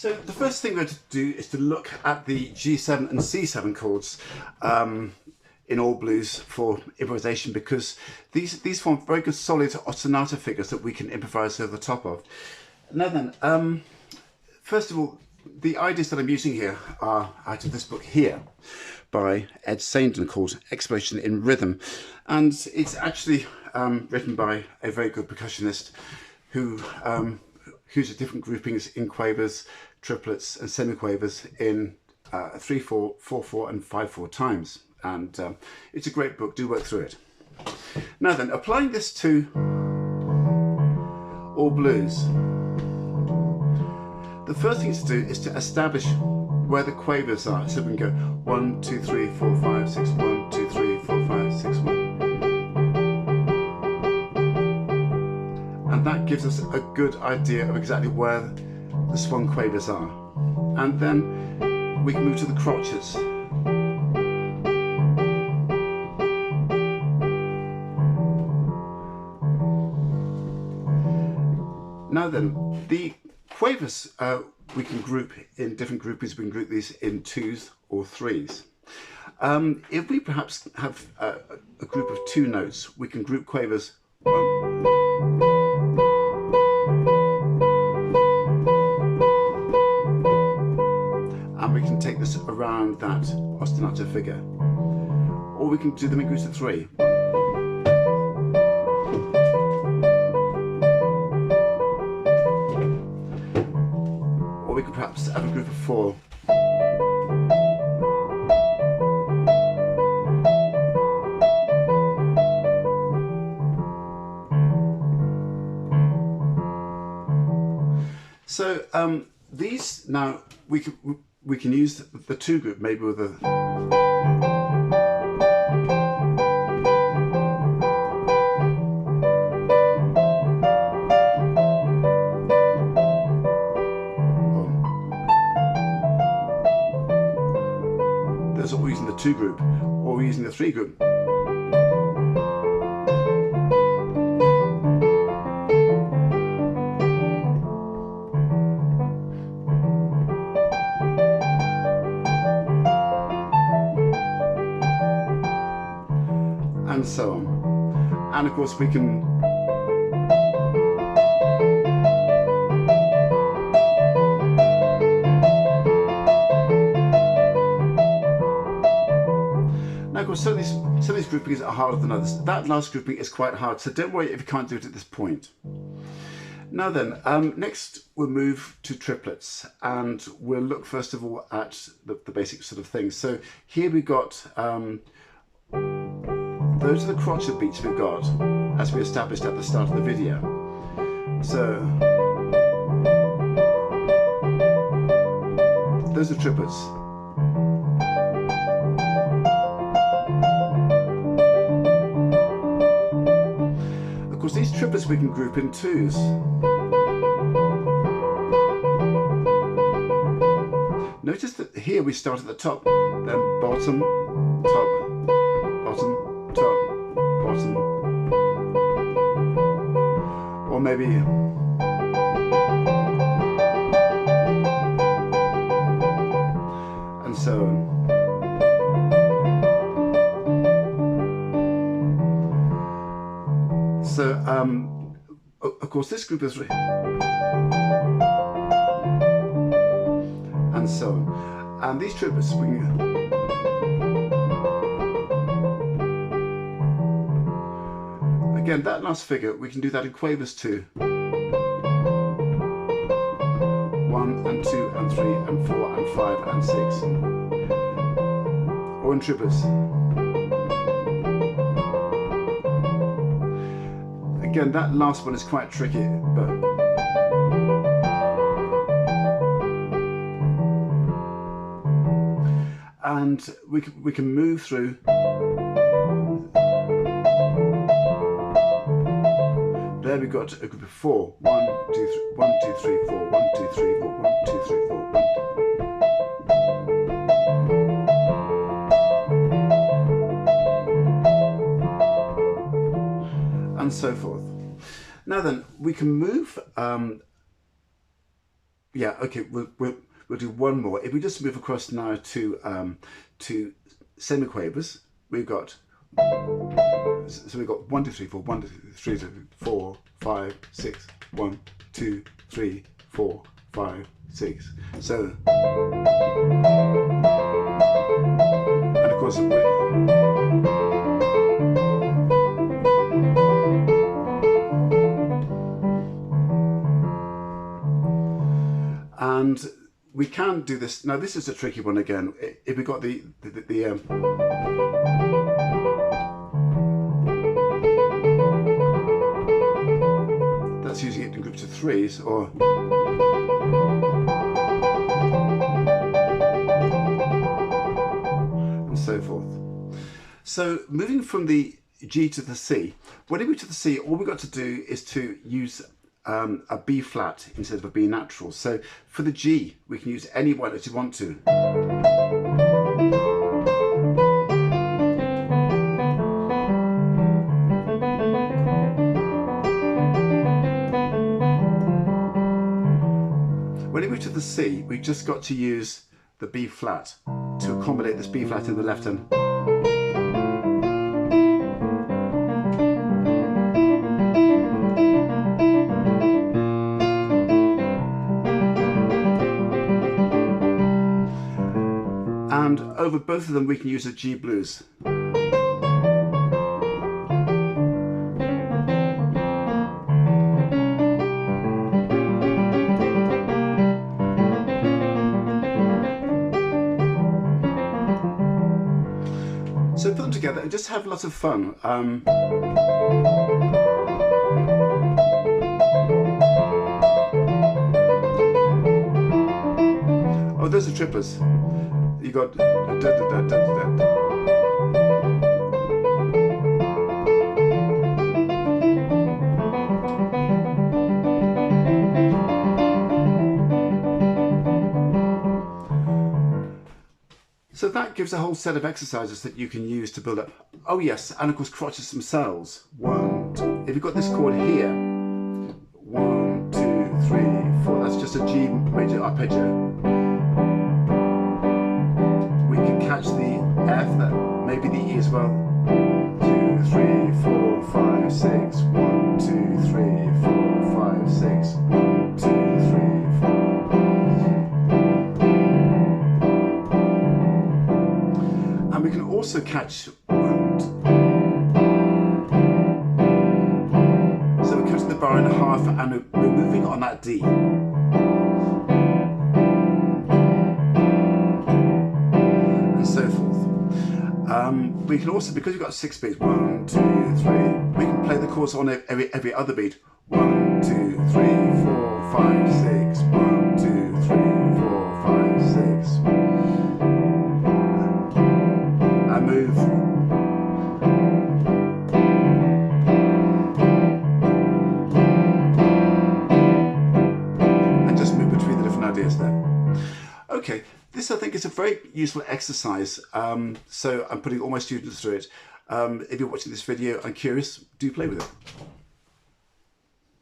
So the first thing we're going to do is to look at the G7 and C7 chords in all blues for improvisation, because these form very good solid ostinato figures that we can improvise over the top of. Now then, first of all, the ideas that I'm using here are out of this book here by Ed Saindon called Exploration in Rhythm, and it's actually written by a very good percussionist who uses different groupings in quavers, triplets and semiquavers in 3/4, 4/4 and 5/4 times, and it's a great book. Do work through it. Now then, applying this to all blues, the first thing to do is to establish where the quavers are. So we can go 1, 2, 3, 4, 5, 6, 1, 2, 3, 4, 5, 6, 1. And that gives us a good idea of exactly where the swung quavers are. And then we can move to the crotches. Now then, the quavers we can group in different groupings. We can group these in 2s or 3s. If we perhaps have a group of 2 notes, we can group quavers 1, and we can take this around that ostinato figure, or we can do them in groups of 3. Or we could perhaps have a group of 4. So these now we can use the 2 group maybe with a that's what we're using the 2 group, or we're using the 3 group. And so on. And of course we can now, of course, some of these groupings are harder than others. That last grouping is quite hard, so don't worry if you can't do it at this point. Now then, next we'll move to triplets, and we'll look first of all at the basic sort of things. So here we've got those are the crotchet beats we've got, as we established at the start of the video. So those are triplets. Of course, these triplets we can group in 2s. Notice that here we start at the top, then bottom, top, bottom, top, bottom, or maybe and so on. So of course this group is and so on, and these triplets we can again, that last figure, we can do that in quavers too. 1 and 2 and 3 and 4 and 5 and 6. Or in triplets. Again, that last one is quite tricky, but and we can move through. There we got a group of 4. 1, 2, 3, 1, 2, 3, 4. 1, 2, 3, 4. 1, 2, 3, 4. 1, 2. And so forth. Now then, we can move yeah, okay, we'll do one more. If we just move across now to semiquavers, we've got, so we've got 1, 2, 3, 4, 1, 2, 3, 4, 5, 6, 1, 2, 3, 4, 5, 6. So, and of course, and we can do this. Now this is a tricky one again. If we got the that's using it in groups of threes, or and so forth. So moving from the G to the C, when we move to the C, all we've got to do is to use a B flat instead of a B natural. So for the G, we can use any one that you want to. When we move to the C, we've just got to use the B flat to accommodate this B flat in the left hand. And over both of them we can use a G blues. So put them together and just have lots of fun. Oh, those are triplets. You got so that gives a whole set of exercises that you can use to build up. Oh yes, and of course crotches themselves. 1, 2. If you've got this chord here, 1, 2, 3, 4. That's just a G major arpeggio. We can catch the F, that maybe the E as well. 2, 3, 4, 5, 6. 1, 2, 3, 4, 5, 6. 1, 2, 3, 4. And we can also catch so we're cutting the bar in half and we're moving on that D. And so forth. We can also, because we've got 6 beats, 1, 2, 3, we can play the chords on every other beat. 1, 2, 3, 4, 5, 6. 1, 2, 3, 4, 5, 6. And move. And just move between the different ideas there. Okay, this I think is a very useful exercise. So I'm putting all my students through it. If you're watching this video and curious, do play with it.